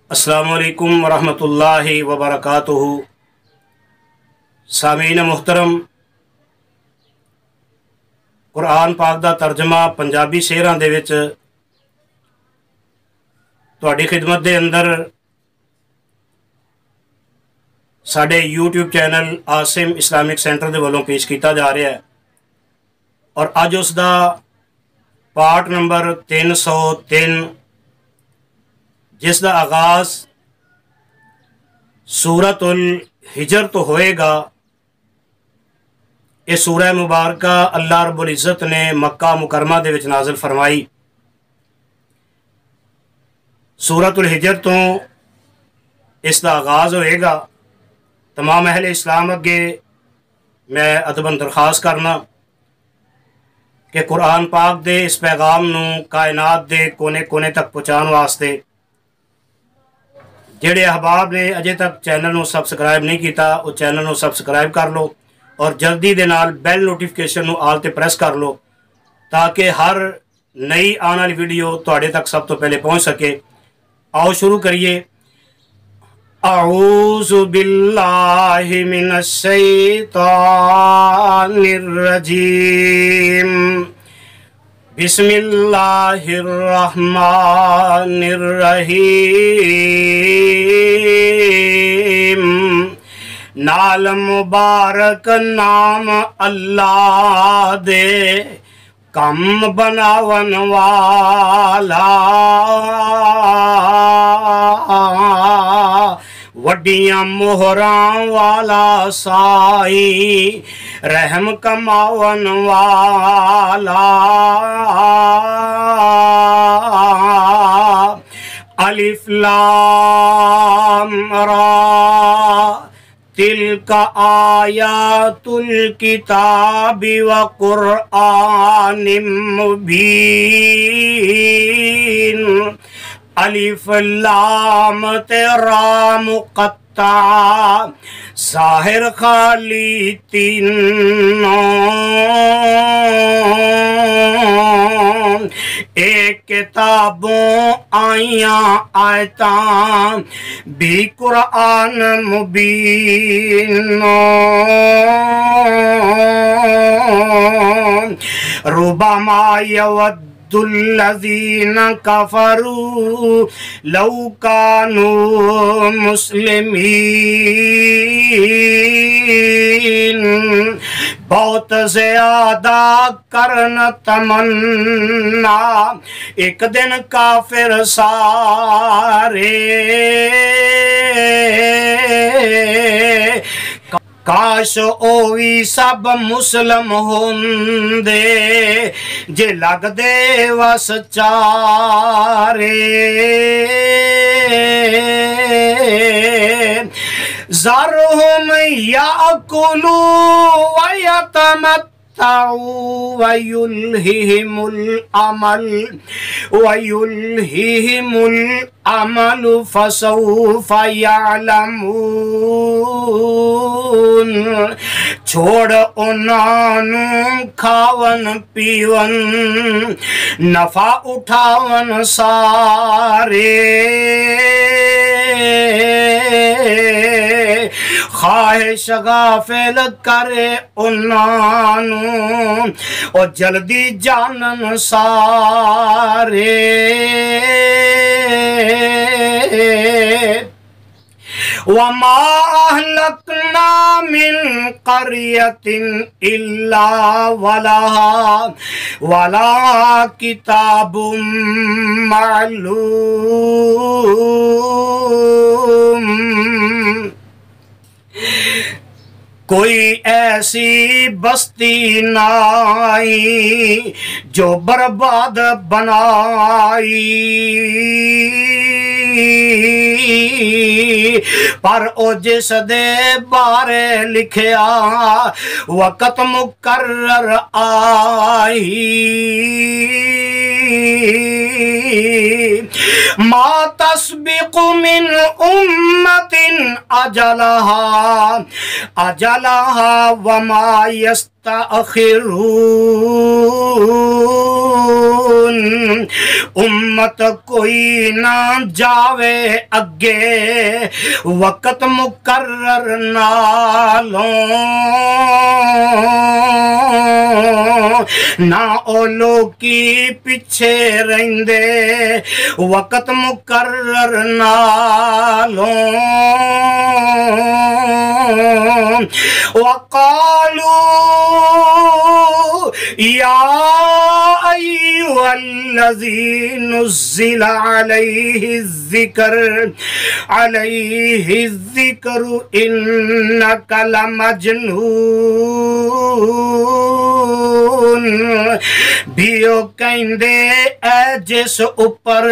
अस्सलामु अलैकुम वरहमतुल्लाहि वबरकातुहू। सामीन मुहतरम, कुरान पाक दा तर्जमा पंजाबी शेरां दे विच तुहाडी खिदमत दे अंदर साडे YouTube channel Asim Islamic centre दे वल्लों पेश किया जा रहा है और अज उसका पार्ट नंबर 303 जिसका आगाज़ सूरतुल हिजर तो होएगा। ये सूरह मुबारक अल्लाह रब्बुल इज़्ज़त ने मक्का मुकरमा दे विच नाज़िल फरमाई। सूरतुल हिजर तो इसका आगाज़ होएगा। तमाम अहले इस्लाम अगे मैं अदबन दरखास्त करना कि कुरान पाक दे इस पैगाम नूं कायनात दे कोने कोने तक पहुँचाने वास्ते जेड़े अहबाब ने अजे तक चैनल नूं सबसक्राइब नहीं किया वो चैनल नूं सबसक्राइब कर लो और जल्दी दे नाल बैल नोटिफिकेशन नूं आल ते प्रेस कर लो ताकि हर नई आने वाली वीडियो तुहाडे तक सब तो पहले पहुँच सके। आओ शुरू करिए। अऊज़ु बिल्लाहि मिनश शैतानिर रजीम। बिस्मिल्लाहिर्रहमानिर्रहीम। नाल मुबारक नाम अल्लाह दे कम बनावन वाला वड्डियां मोहरां वाला साई रहम कमावन वाला। अलिफ लाम रा तिल्का आयातुल किताबि व क़ुरआनिम मुबीन। अलिफ लाम तेरा मुक़त्ता ज़ाहिर खाली तीनों एक किताबों आइयां आयतां भी कुरान मुबीन। रुबमा यवद्दुल्लज़ीन कफ़रू लौ कानू मुस्लिमीन। बहुत ज़्यादा करन तमन्ना एक दिन काफिर सारे काश ओ भी सब मुस्लिम होंदे जे लगदे वस चारे। ज़रहुम याकुलू व यतमत्तऊ व युल्हिहिमुल अमल फसौफ यअलमून। छोड़ उन्हानू खावन पीवन नफा उठावन सारे ख्वाहिश गाफिल करे उन्हानू और जल्दी जानन सारे। वमा अहलकना मिन क़रियतिन इल्ला वला किताबुम मालूम। कोई ऐसी बस्ती नाई जो बर्बाद बनाई पर ओ जिस दे बारे लिखिया वक़्त मुकर्रर आई। ما تسبق من امت اجلها وما يستأخرون امت کوئی نہ جاوے اگے وقت مقرر نالوں نہ او لوکی پیچھے رہندے وقت مقرر نالوں وقالوا یا ایھا الذی نزل علیہ الذکر انک لمجنون بھیو کہندے اے جس اوپر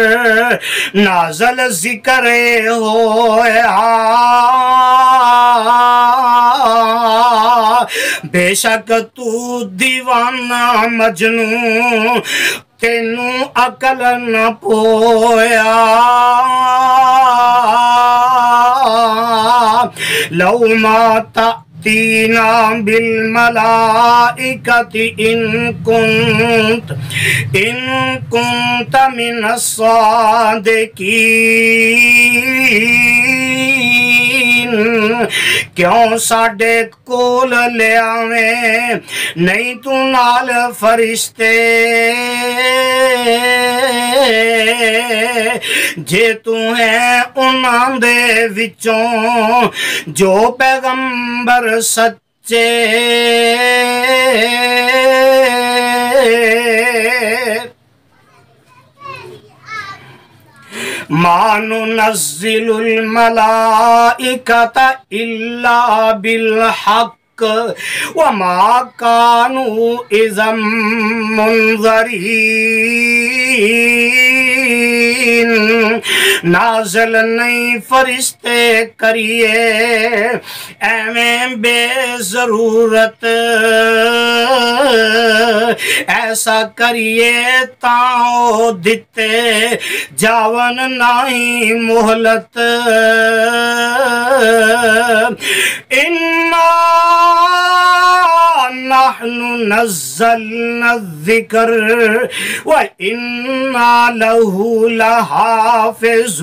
نازل ذکر ہویا بے شک تو دیوانہ مجنون تینوں عقل نہ پویا لو ما تأتینا بالملائکۃ ان کنت من الصادقین کیوں ساڈے کول لے آویں نہیں تو نال فرشتے جے تو ہیں انہاں دے وچوں جو پیغمبر سچے ما ننزل الملائکۃ الا بالحق وما كانوا اذا منذرین نازل نہیں فرشتے کریے ایویں بے ضرورت ایسا کریے تاؤ دتے جاون نہیں مہلت نحن نزلنا الذکر وَإِنَّا لَهُ لَحَافِظُونَ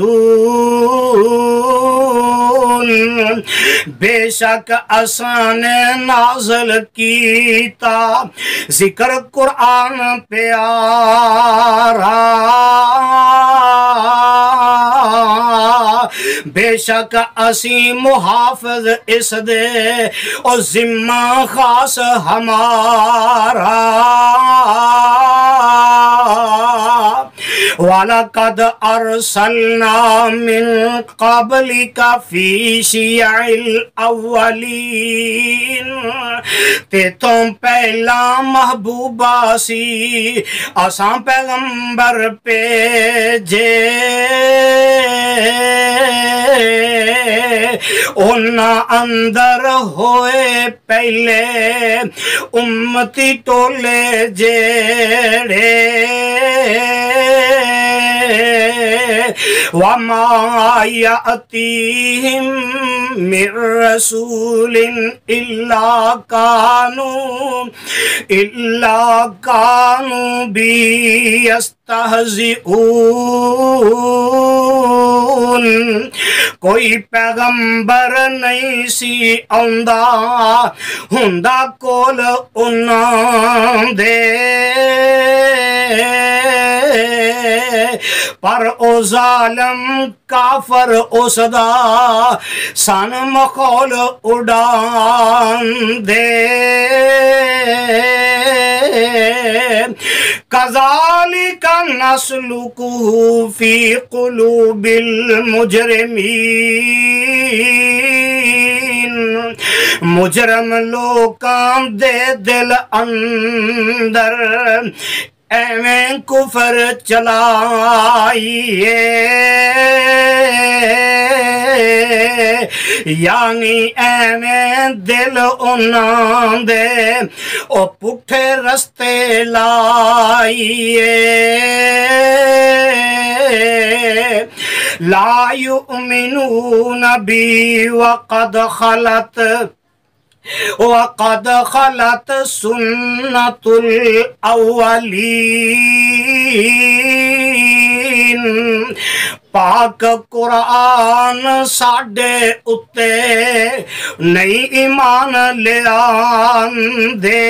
بے شک اساں نے نازل کیتا ذکر قرآن پیارا بے شک اسی محافظ اس دے اور ذمہ خاص ہمارا وَلَقَدْ أَرْسَلْنَا مِن قَبْلِكَ فِي شِيَعِ الْأَوَّلِينَ تے تم پہلا محبوبہ سی اساں پیغمبر پیجے انہاں اندر ہوئے پہلے امتی ٹولے جیڑے وَمَا يَأْتِيهِم مِّن رَّسُولٍ إِلَّا كَانُوا بِهِ يَسْتَهْزِئُونَ کوئی پیغمبر نہیں سی آندا ہوندا کول انہاں دے پر او ظالم کافر اس دا سن مخول اڑان دے كَذَلِكَ نَسْلُكُهُ فِي قُلُوبِ الْمُجْرِمِينَ مجرم لوکاں دے دل اندر ایویں کفر چلائیے یعنی ایویں دل انہاں دے او پٹھے رستے لائیے لا یؤمنون بی وقد خلت سنت الاولین پاک قرآن ساڈے اتے نہیں ایمان لیان دے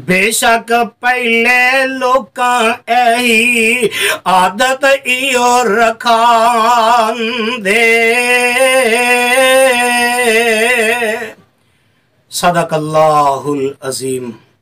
بے شک پہلے لوکاں ایہی عادت ایو رکھان دے صدق اللہ العظیم.